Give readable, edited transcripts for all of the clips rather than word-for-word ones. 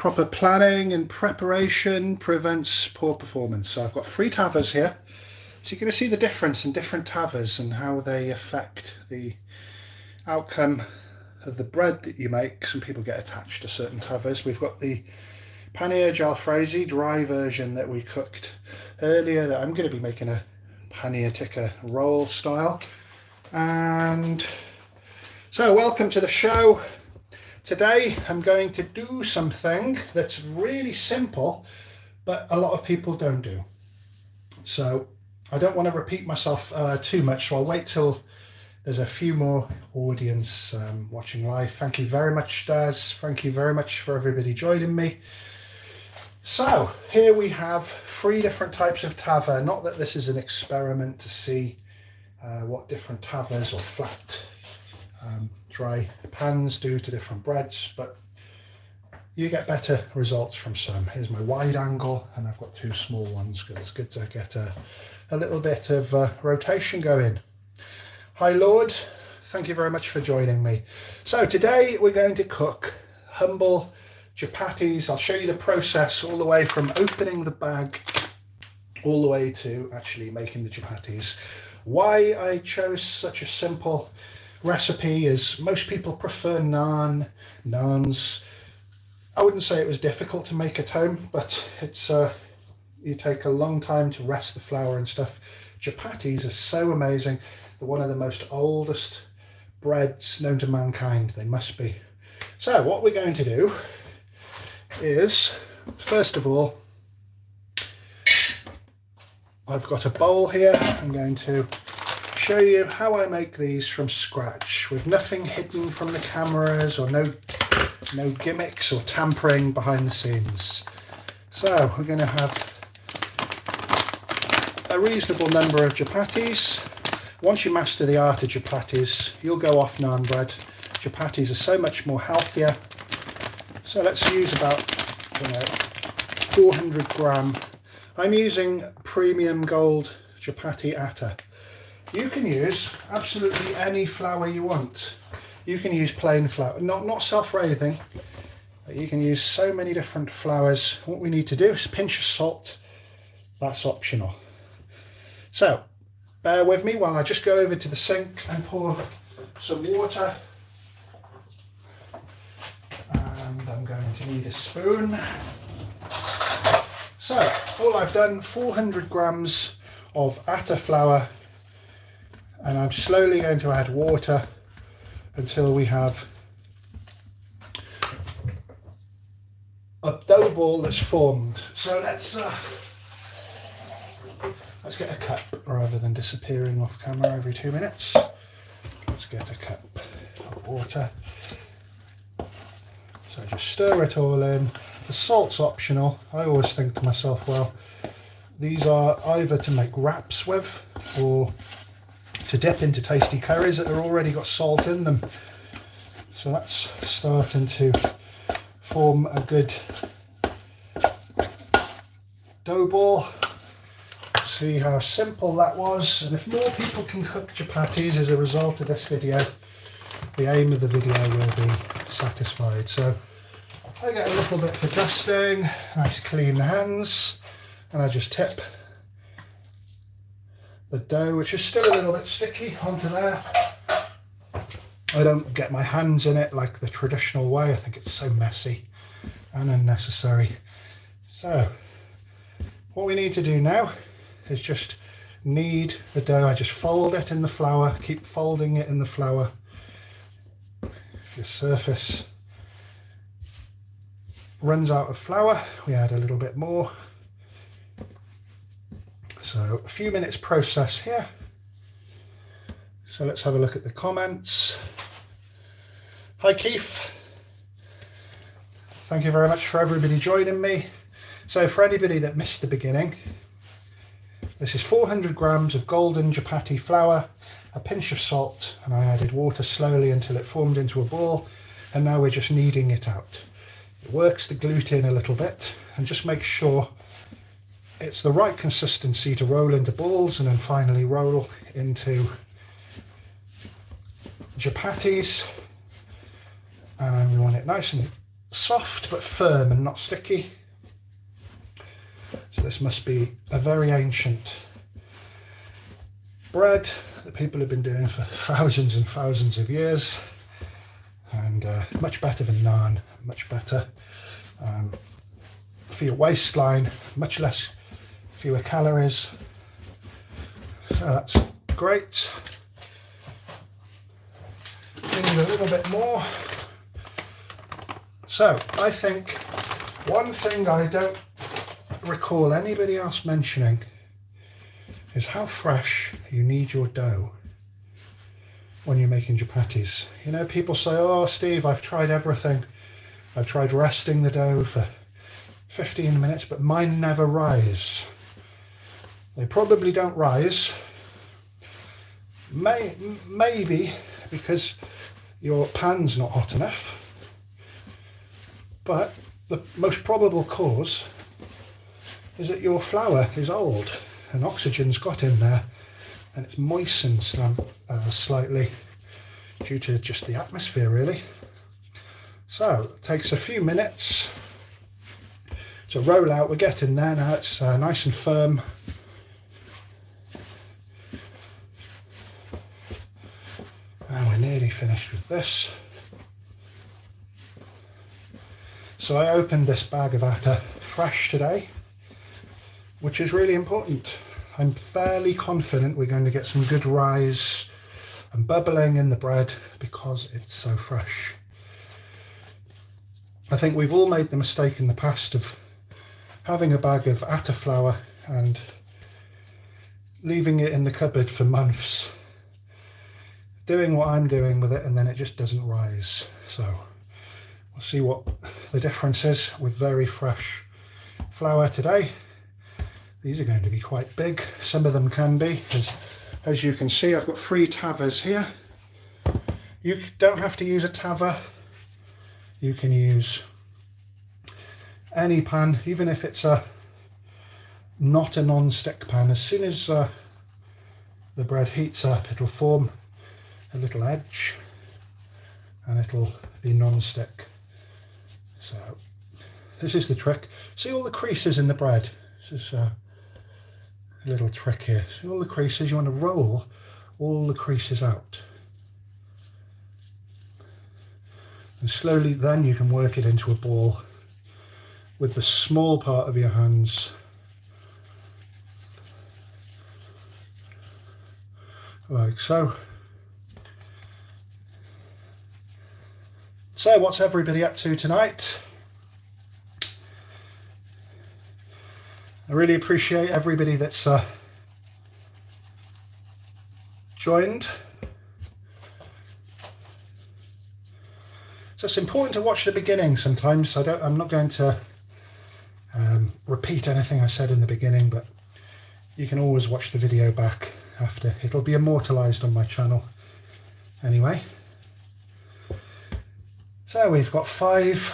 Proper planning and preparation prevents poor performance. So I've got 3 tavas here. So you're going to see the difference in different tavas and how they affect the outcome of the bread that you make. Some people get attached to certain tavas. We've got the pannier jalfrezi dry version that we cooked earlier that I'm going to be making a pannier tikka roll style. And so welcome to the show. Today I'm going to do something that's really simple, but a lot of people don't do. So I don't want to repeat myself too much, so I'll wait till there's a few more audience watching live. Thank you very much, Daz. Thank you very much for everybody joining me. So here we have 3 different types of tava. Not that this is an experiment to see what different tavas or flat dry pans do to different breads, but you get better results from some. Here's my wide angle, and I've got 2 small ones because it's good to get a little bit of rotation going. Hi Lord, thank you very much for joining me. So today we're going to cook humble chapatis. I'll show you the process all the way from opening the bag all the way to actually making the chapatis. Why I chose such a simple recipe is most people prefer naans. I wouldn't say it was difficult to make at home, but it's you take a long time to rest the flour and stuff. Chapatis are so amazing. They're one of the most oldest breads known to mankind. They must be. So what we're going to do is, first of all, I've got a bowl here. I'm going to show you how I make these from scratch with nothing hidden from the cameras or no gimmicks or tampering behind the scenes. So we're going to have a reasonable number of chapatis. Once you master the art of chapatis, you'll go off naan bread. Chapatis are so much more healthier. So let's use about 400 gram. I'm using premium gold chapati Atta. You can use absolutely any flour you want. You can use plain flour, not self-raising. You can use so many different flours. What we need to do is a pinch of salt. That's optional. So bear with me while I just go over to the sink and pour some water. And I'm going to need a spoon. So all I've done, 400 grams of Atta flour, and I'm slowly going to add water until we have a dough ball that's formed. So let's get a cup rather than disappearing off camera every 2 minutes. Let's get a cup of water. So just stir it all in. The salt's optional. I always think to myself, well, these are either to make wraps with or to dip into tasty curries that have already got salt in them. So that's starting to form a good dough ball. See how simple that was. And if more people can cook chapatis as a result of this video, the aim of the video will be satisfied. So I get a little bit for dusting, nice clean hands, and I just tip the dough, which is still a little bit sticky, onto there. I don't get my hands in it like the traditional way. I think it's so messy and unnecessary. So what we need to do now is just knead the dough. I just fold it in the flour, keep folding it in the flour. If your surface runs out of flour, we add a little bit more. So a few minutes process here. So let's have a look at the comments. Hi Keith. Thank you very much for everybody joining me. So for anybody that missed the beginning, this is 400 grams of golden chapati flour, a pinch of salt, and I added water slowly until it formed into a ball, and now we're just kneading it out. It works the gluten a little bit, and just make sure it's the right consistency to roll into balls and then finally roll into chapatis. And we want it nice and soft but firm and not sticky. So this must be a very ancient bread that people have been doing for thousands and thousands of years, and much better than naan, much better for your waistline, much less, fewer calories. So that's great. Need a little bit more. So I think one thing I don't recall anybody else mentioning is how fresh you need your dough when you're making chapatis. You know, people say, oh Steve, I've tried everything. I've tried resting the dough for 15 minutes, but mine never rise. They probably don't rise. Maybe because your pan's not hot enough, but the most probable cause is that your flour is old and oxygen's got in there and it's moistened slightly due to just the atmosphere, really. So it takes a few minutes to roll out. We're getting there now. It's nice and firm. And we're nearly finished with this. So I opened this bag of Atta fresh today, which is really important. I'm fairly confident we're going to get some good rise and bubbling in the bread because it's so fresh. I think we've all made the mistake in the past of having a bag of Atta flour and leaving it in the cupboard for months, doing what I'm doing with it, and then it just doesn't rise. So we'll see what the difference is with very fresh flour today. These are going to be quite big. Some of them can be. As you can see, I've got 3 tavas here. You don't have to use a tava. You can use any pan, even if it's not a non-stick pan. As soon as the bread heats up, it'll form a little edge and it'll be non-stick. So this is the trick. See all the creases in the bread? This is a little trick here. See all the creases? You want to roll all the creases out. And slowly then you can work it into a ball with the small part of your hands. Like so. So what's everybody up to tonight? I really appreciate everybody that's joined. So it's important to watch the beginning sometimes. I'm not going to repeat anything I said in the beginning, but you can always watch the video back after. It'll be immortalized on my channel anyway. So we've got 5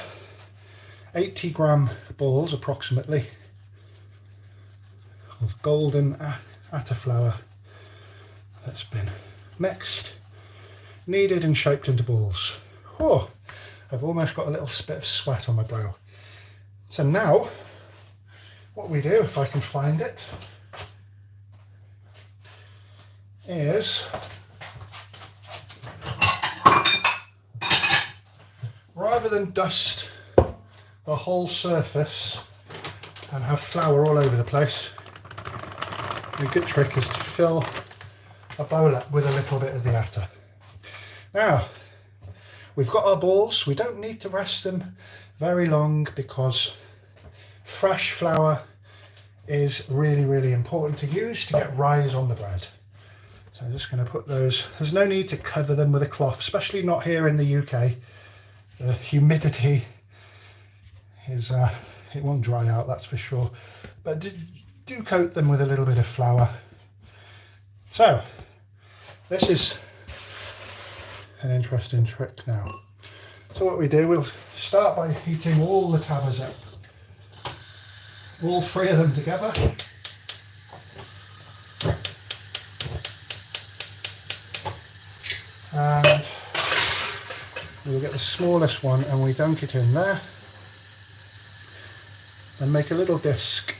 80-gram balls approximately of golden Atta flour that's been mixed, kneaded and shaped into balls. Oh, I've almost got a little bit of sweat on my brow. So now what we do, if I can find it, is rather than dust the whole surface and have flour all over the place, a good trick is to fill a bowl up with a little bit of the Atta. Now, we've got our balls. We don't need to rest them very long because fresh flour is really, really important to use to get rise on the bread. So I'm just going to put those. There's no need to cover them with a cloth, especially not here in the UK. The humidity is, it won't dry out, that's for sure. But do coat them with a little bit of flour. So this is an interesting trick now. So what we do, we'll start by heating all the tavas up, all 3 of them together. And we'll get the smallest one and we dunk it in there. and make a little disc.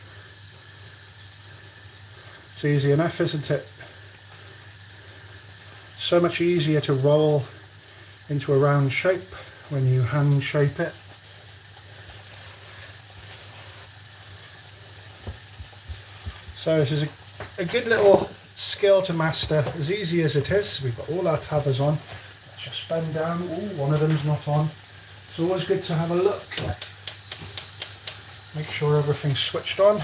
It's easy enough, isn't it? So much easier to roll into a round shape when you hand shape it. So this is a good little skill to master, as easy as it is. We've got all our tavas on. Let's just bend down. Ooh, one of them's not on. It's always good to have a look. Make sure everything's switched on.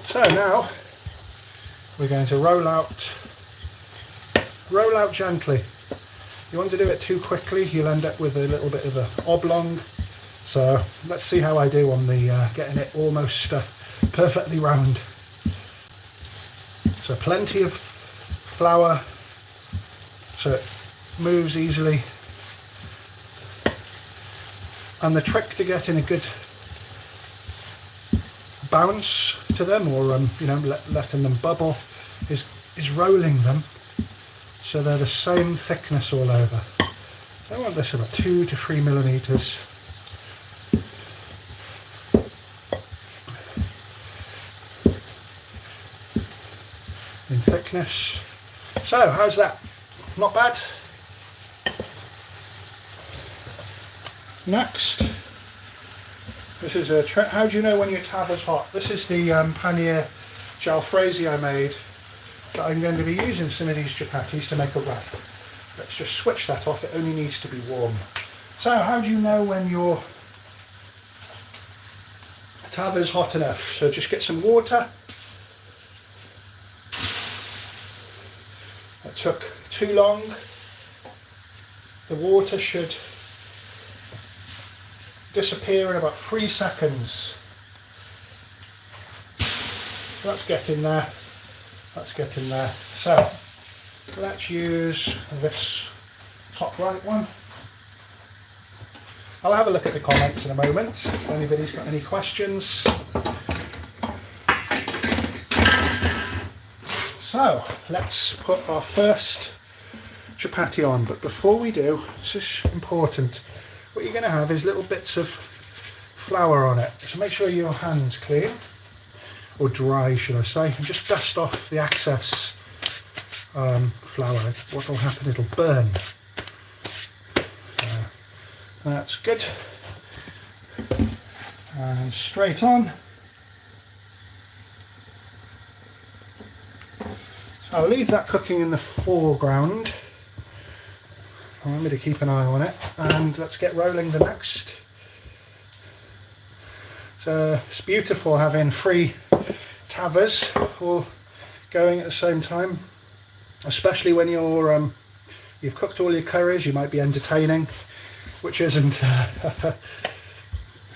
So now we're going to roll out gently. You want to do it too quickly, you'll end up with a little bit of a oblong. So let's see how I do on the getting it almost perfectly round. So plenty of flour so it moves easily. And the trick to getting a good bounce to them, or you know, letting them bubble, is rolling them so they're the same thickness all over. I want this about 2 to 3 millimeters. In thickness. So how's that? Not bad. Next, this is a how do you know when your tava's hot? This is the pannier jalfrezi I made that I'm going to be using some of these chapatis to make a wrap. Let's just switch that off, it only needs to be warm. So how do you know when your tava's hot enough? So just get some water. That took too long. The water should disappear in about 3 seconds. So that's getting there. That's getting there. So let's use this top right one. I'll have a look at the comments in a moment if anybody's got any questions. So let's put our first chapati on, but before we do, this is important. What you're going to have is little bits of flour on it, so make sure your hand's clean, or dry should I say, and just dust off the excess flour. What will happen, it'll burn. That's good. And straight on. So I'll leave that cooking in the foreground. Remember to keep an eye on it, and let's get rolling the next. So it's beautiful having 3 tavas all going at the same time, especially when you've cooked all your curries. You might be entertaining, which isn't a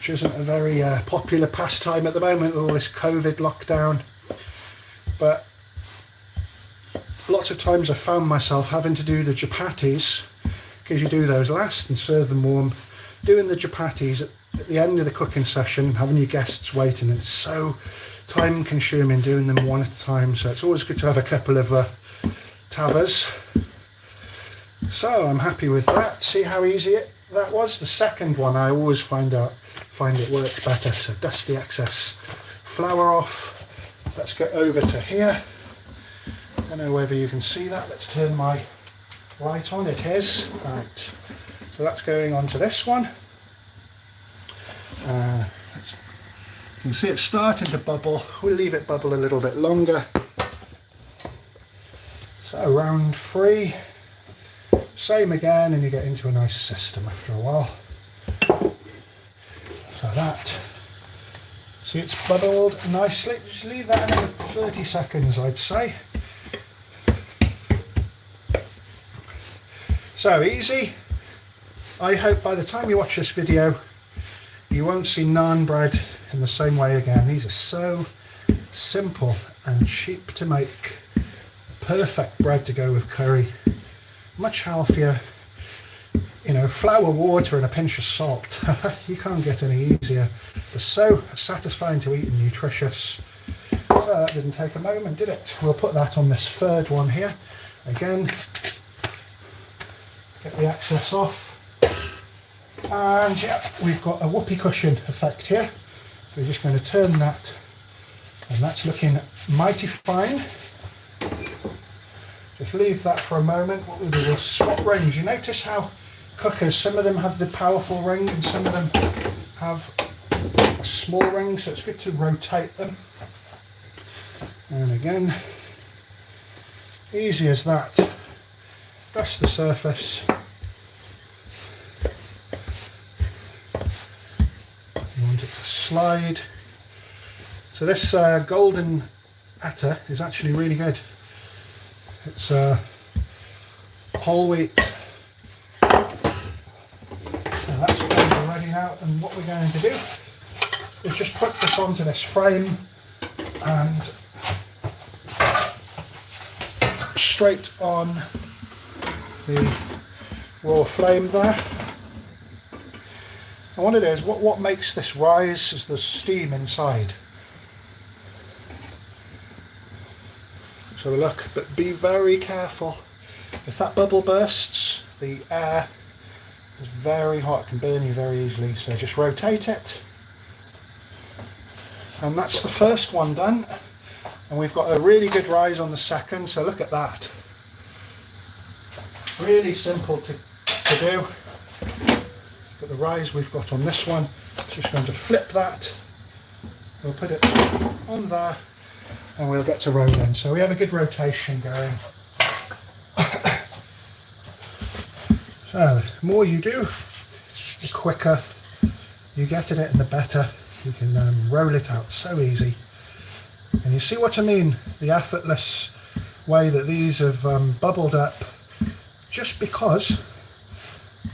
very popular pastime at the moment with all this COVID lockdown. But lots of times I found myself having to do the chapatis, because you do those last and serve them warm, doing the chapatis at the end of the cooking session, having your guests waiting, and it's so time consuming doing them one at a time. So it's always good to have a couple of tavas. So I'm happy with that. See how easy that was? The second one I always find it works better. So dust the excess flour off. Let's get over to here. I don't know whether you can see that. Let's turn my light on. It is. Right. So that's going on to this one. You can see it's starting to bubble. We'll leave it bubble a little bit longer. So round 3. Same again, and you get into a nice system after a while. So that. See, it's bubbled nicely. Just leave that another 30 seconds, I'd say. So easy. I hope by the time you watch this video you won't see naan bread in the same way again. These are so simple and cheap to make. Perfect bread to go with curry. Much healthier. You know, flour, water and a pinch of salt. You can't get any easier. They're so satisfying to eat and nutritious. So that didn't take a moment, did it? We'll put that on this third one here. Again, get the excess off. And yeah, we've got a whoopee cushion effect here. So we're just going to turn that, and that's looking mighty fine. Just leave that for a moment. What we'll do, we'll swap rings. You notice how cookers, some of them have the powerful ring and some of them have a small ring, so it's good to rotate them. And again, easy as that. Dust the surface. You want it to slide. So this golden Atta is actually really good. It's whole wheat. So that's ready now, and what we're going to do is just put this onto this frame and straight on the raw flame there. And what it is, what makes this rise is the steam inside. So look, but be very careful. If that bubble bursts, the air is very hot, it can burn you very easily. So just rotate it. And that's the first one done. And we've got a really good rise on the second, so look at that. Really simple to do. But the rise we've got on this one, just going to flip that. We'll put it on there and we'll get to rolling. So we have a good rotation going. So the more you do, the quicker you get at it and the better you can roll it out. So easy. And you see what I mean, the effortless way that these have bubbled up, just because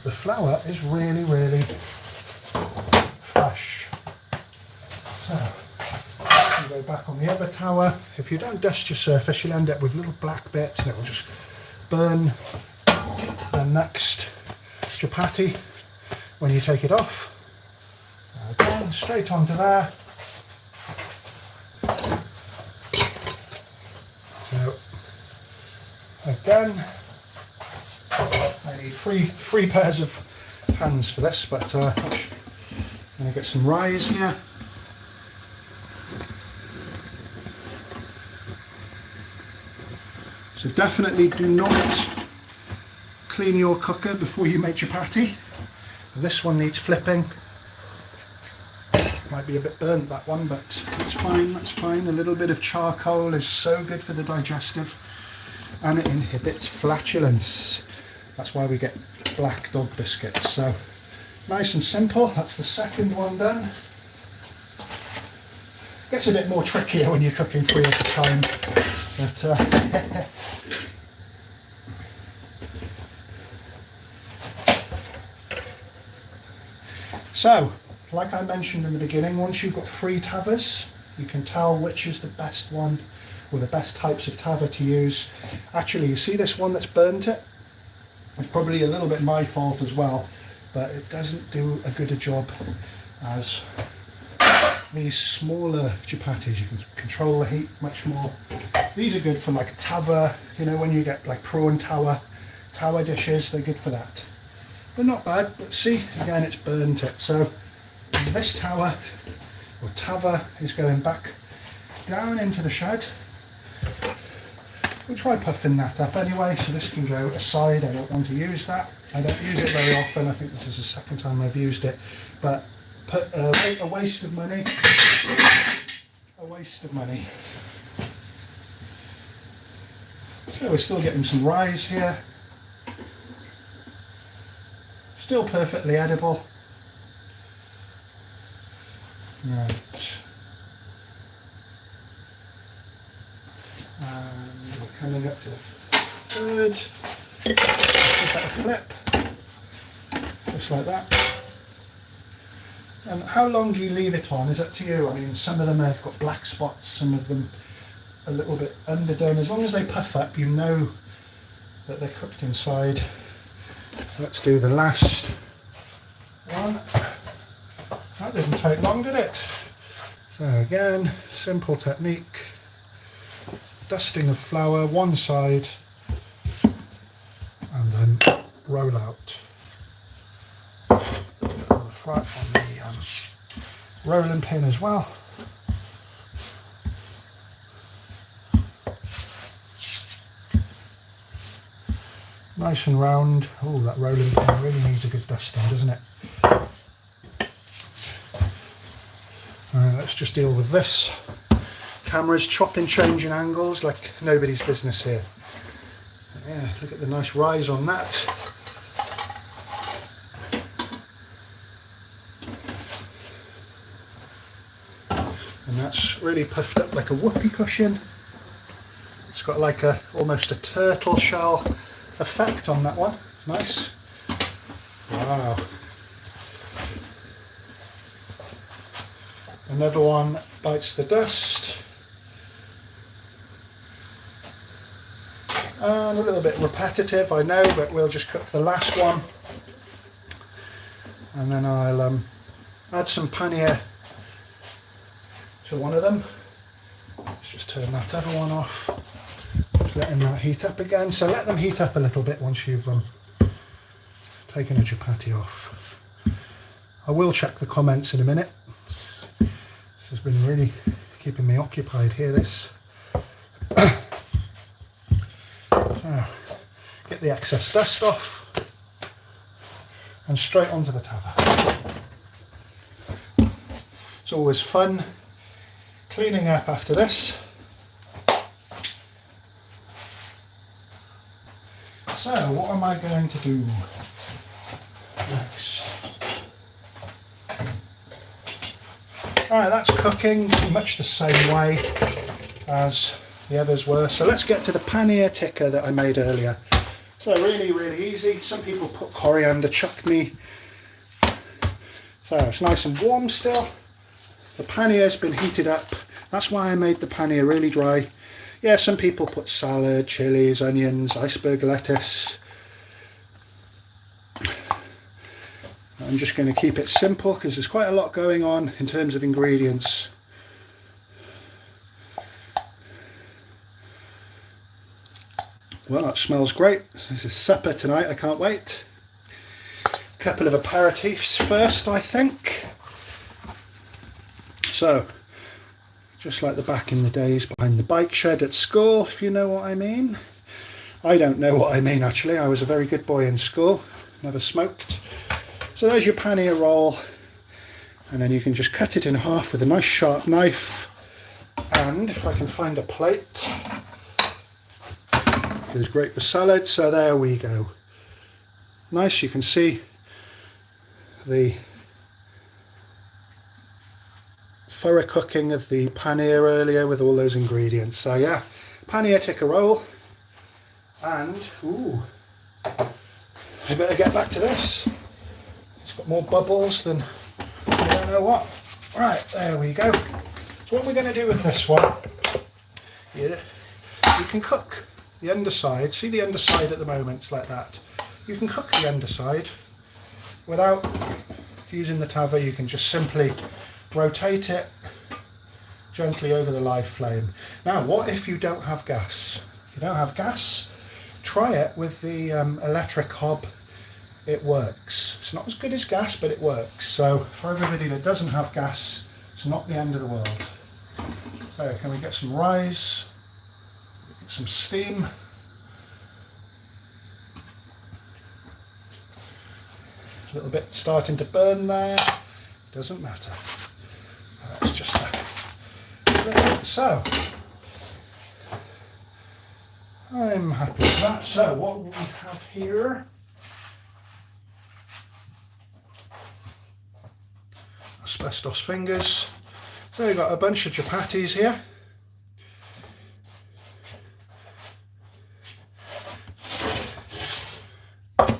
the flour is really, really fresh. So you go back on the other tower. If you don't dust your surface, you'll end up with little black bits and it will just burn the next chapati when you take it off. Again, straight onto there. So again, I need three pairs of hands for this, but I'm going to get some rise here. So definitely do not clean your cooker before you make chapati. This one needs flipping. Might be a bit burnt, that one, but it's fine, that's fine. A little bit of charcoal is so good for the digestive and it inhibits flatulence. That's why we get black dog biscuits. So nice and simple. That's the second one done. Gets a bit more trickier when you're cooking 3 at a time, but so like I mentioned in the beginning, once you've got 3 tavas, you can tell which is the best one or the best types of tava to use. Actually, you see this one that's burnt it? It's probably a little bit my fault as well, but it doesn't do a good a job as these smaller chapatis. You can control the heat much more. These are good for like tava, you know, when you get like prawn tower dishes, they're good for that. They're not bad, but see, again, it's burnt it. So this tower or tava is going back down into the shed. We'll try puffing that up anyway, so this can go aside. I don't want to use that. I don't use it very often. I think this is the second time I've used it, but a waste of money. A waste of money. So we're still getting some rise here. Still perfectly edible. Right. And we're coming up to the third. Give that a flip. Just like that. And how long do you leave it on is up to you. I mean, some of them have got black spots, some of them a little bit underdone. As long as they puff up, you know that they're cooked inside. Let's do the last one. That didn't take long, did it? So again, simple technique. Dusting of flour one side and then roll out on the rolling pin as well. Nice and round. Oh, that rolling pin really needs a good dusting, doesn't it? Let's just deal with this. Camera's chopping, changing angles like nobody's business here. Yeah, look at the nice rise on that. And that's really puffed up like a whoopee cushion. It's got like almost a turtle shell effect on that one. Nice. Wow. Another one bites the dust. And a little bit repetitive, I know, but we'll just cook the last one. And then I'll add some pannier to one of them. Let's just turn that other one off. Just letting that heat up again. So let them heat up a little bit once you've taken a chapati off. I will check the comments in a minute. This has been really keeping me occupied here, this. So, get the excess dust off and straight onto the tava. It's always fun cleaning up after this. So what am I going to do next? Alright, that's cooking much the same way as the others were. So let's get to the pannier tikka that I made earlier. So really easy. Some people put coriander chutney. So it's nice and warm still. The panier's been heated up. That's why I made the pannier really dry. Yeah, some people put salad, chilies, onions, iceberg lettuce. I'm just going to keep it simple because there's quite a lot going on in terms of ingredients. Well, that smells great. This is supper tonight, I can't wait. Couple of aperitifs first, I think. So, just like the back in the days behind the bike shed at school, if you know what I mean. I don't know what I mean actually, I was a very good boy in school, never smoked. So there's your pannier roll, and then you can just cut it in half with a nice sharp knife. And if I can find a plate, goes great with salad. So there we go. Nice, you can see the thorough cooking of the pannier earlier with all those ingredients. So yeah, pannier tikka roll. And ooh, I better get back to this. It's got more bubbles than I don't know what. Right, there we go. So what we're going to do with this one, you can cook the underside. See the underside at the moment, it's like that. You can cook the underside without using the tava. You can just simply rotate it gently over the live flame. Now, what if you don't have gas? If you don't have gas, try it with the electric hob. It works. It's not as good as gas, but it works. So for everybody that doesn't have gas, it's not the end of the world. So can we get some rise, get some steam. A little bit starting to burn there, doesn't matter. That's just a little bit. So I'm happy with that. So what we have here, asbestos fingers. So we've got a bunch of chapatis here.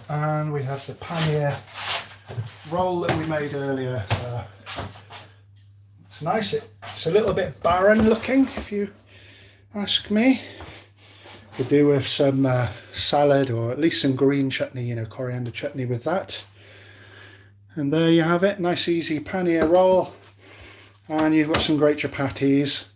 And we have the pannier roll that we made earlier. It's nice. It's a little bit barren looking, if you ask me. Could do with some salad, or at least some green chutney, you know, coriander chutney with that. And there you have it, nice easy pannier roll. And you've got some great chapatis.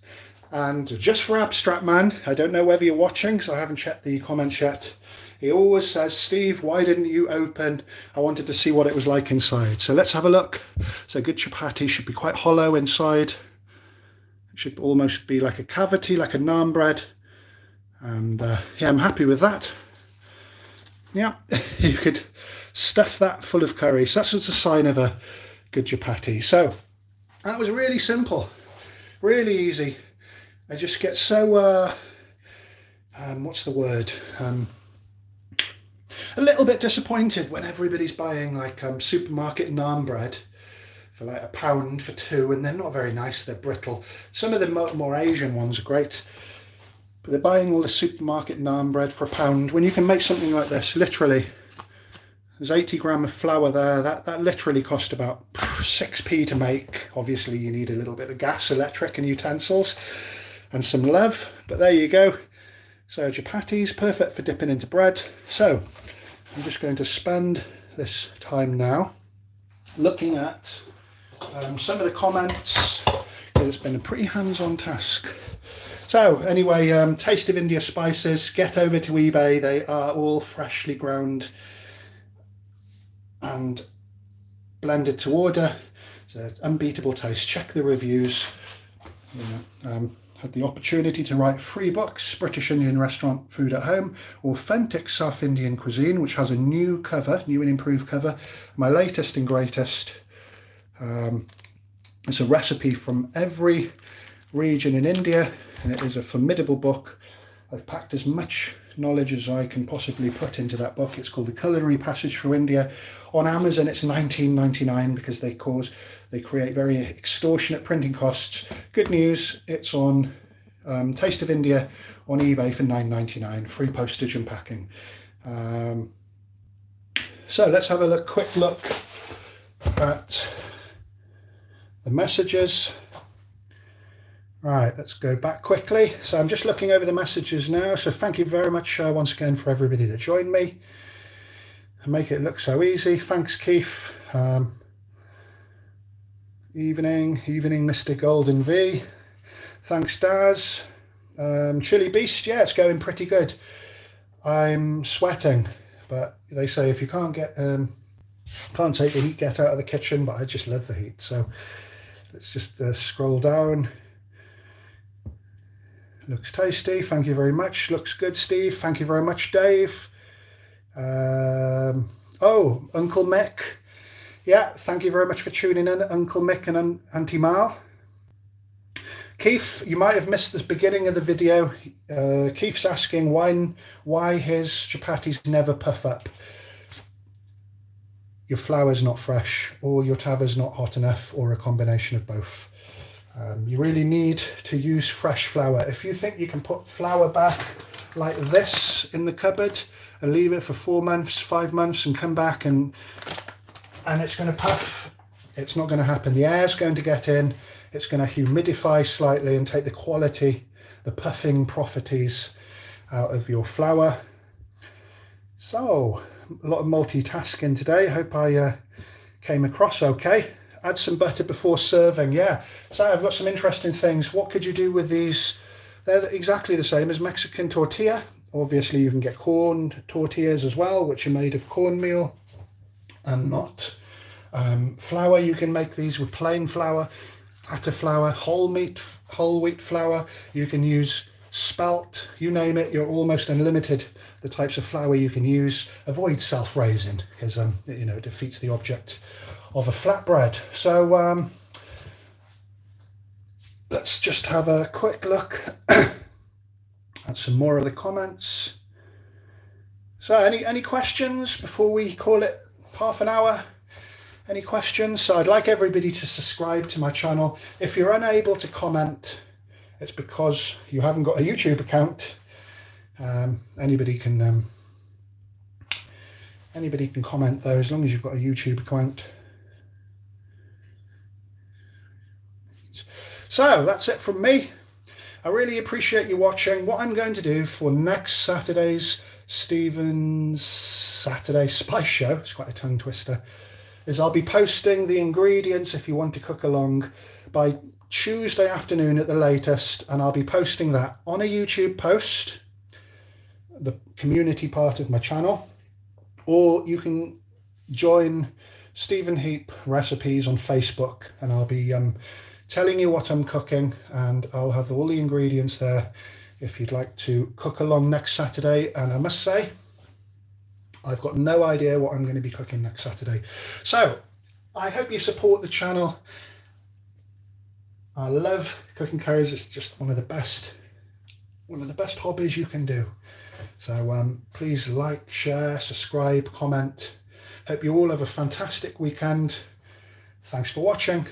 And just for Abstract Man, I don't know whether you're watching, so I haven't checked the comments yet. He always says, Steve, why didn't you open? I wanted to see what it was like inside. So let's have a look. So a good chapati should be quite hollow inside. It should almost be like a cavity, like a naan bread. And yeah, I'm happy with that. Yeah, you could stuff that full of curry. So that's what's a sign of a good chapati. So that was really simple, really easy. I just get so, what's the word? A little bit disappointed when everybody's buying like supermarket naan bread for like £1 for 2, and they're not very nice, they're brittle. Some of the more Asian ones are great, but they're buying all the supermarket naan bread for £1 when you can make something like this. Literally, there's 80 grams of flour there. That literally cost about 6p to make. Obviously you need a little bit of gas, electric and utensils and some love, but there you go. So chapatis, perfect for dipping into bread. So I'm just going to spend this time now looking at some of the comments, because it's been a pretty hands-on task. So anyway, Taste of India spices, get over to eBay. They are all freshly ground and blended to order. So it's unbeatable taste. Check the reviews. Had the opportunity to write 3 books: British Indian Restaurant Food at Home, Authentic South Indian Cuisine, which has a new cover, new and improved cover, my latest and greatest. It's a recipe from every region in India, and it is a formidable book. I've packed as much knowledge as I can possibly put into that book. It's called The Culinary Passage Through India. On Amazon it's $19.99 because they create very extortionate printing costs. Good news, it's on Taste of India on eBay for $9.99, free postage and packing. So let's have a quick look at the messages. Right, let's go back quickly. So I'm just looking over the messages now. So thank you very much once again for everybody that joined me and make it look so easy. Thanks, Keith. Evening, Mr. Golden V. Thanks, Daz. Chili Beast, yeah, it's going pretty good. I'm sweating, but they say if you can't take the heat, get out of the kitchen, but I just love the heat. So let's just scroll down. Looks tasty, thank you very much. Looks good, Steve, thank you very much, Dave. Oh, Uncle Mick. Yeah, thank you very much for tuning in, Uncle Mick and Auntie Mal. Keith, you might have missed the beginning of the video. Keith's asking why his chapatis never puff up. Your flour's not fresh, or your tava's not hot enough, or a combination of both. You really need to use fresh flour. If you think you can put flour back like this in the cupboard and leave it for 4 months, 5 months and come back and it's going to puff, it's not going to happen. The air's going to get in, it's going to humidify slightly and take the quality, the puffing properties out of your flour. So a lot of multitasking today. Hope I came across okay. Add some butter before serving. Yeah, so I've got some interesting things. What could you do with these? They're exactly the same as Mexican tortilla. Obviously you can get corn tortillas as well, which are made of cornmeal and not flour. You can make these with plain flour, Atta flour, whole wheat flour. You can use spelt, you name it. You're almost unlimited the types of flour you can use. Avoid self-raising because you know, it defeats the object of a flatbread. So let's just have a quick look at some more of the comments. So any questions before we call it half an hour? Any questions? So I'd like everybody to subscribe to my channel. If you're unable to comment, it's because you haven't got a YouTube account. Anybody can comment though, as long as you've got a YouTube account. So that's it from me. I really appreciate you watching. What I'm going to do for next Saturday's Stephen's Saturday Spice Show, it's quite a tongue twister, is I'll be posting the ingredients if you want to cook along by Tuesday afternoon at the latest, and I'll be posting that on a YouTube post the community part of my channel, or you can join Stephen Heap Recipes on Facebook, and I'll be telling you what I'm cooking, and I'll have all the ingredients there if you'd like to cook along next Saturday. And I must say, I've got no idea what I'm going to be cooking next Saturday. So I hope you support the channel. I love cooking curries. It's just one of the best hobbies you can do. So please like, share, subscribe, comment. Hope you all have a fantastic weekend. Thanks for watching.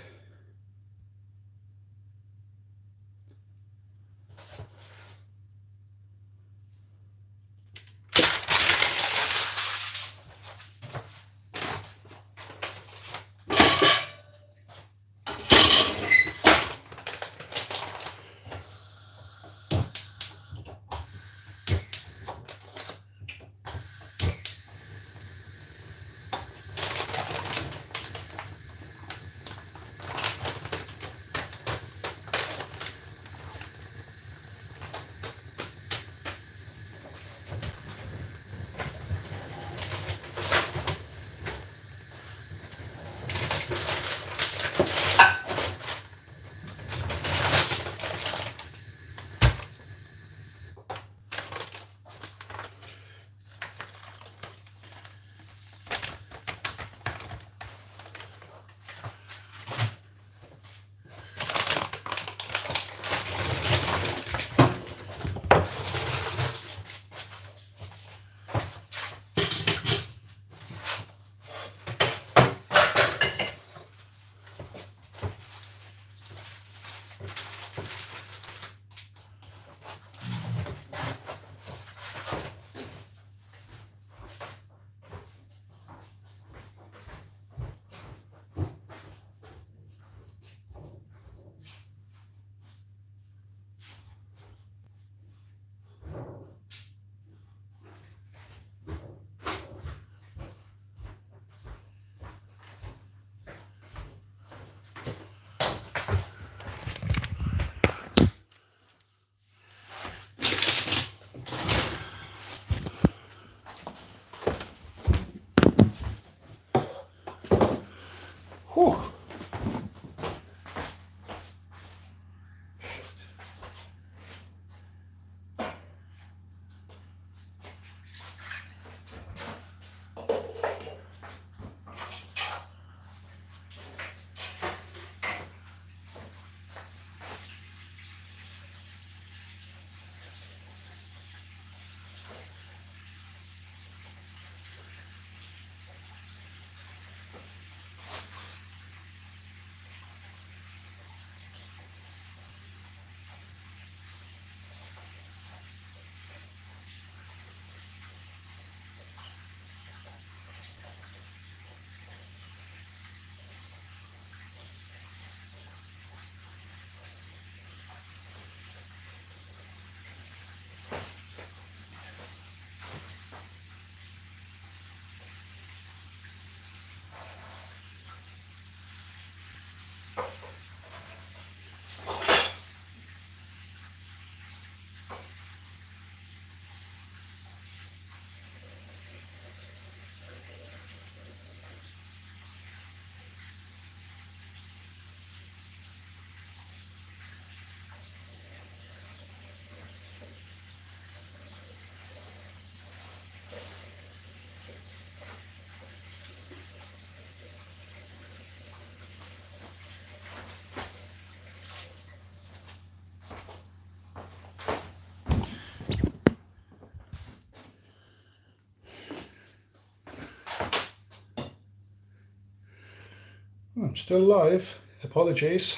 Whew. I'm still live. Apologies.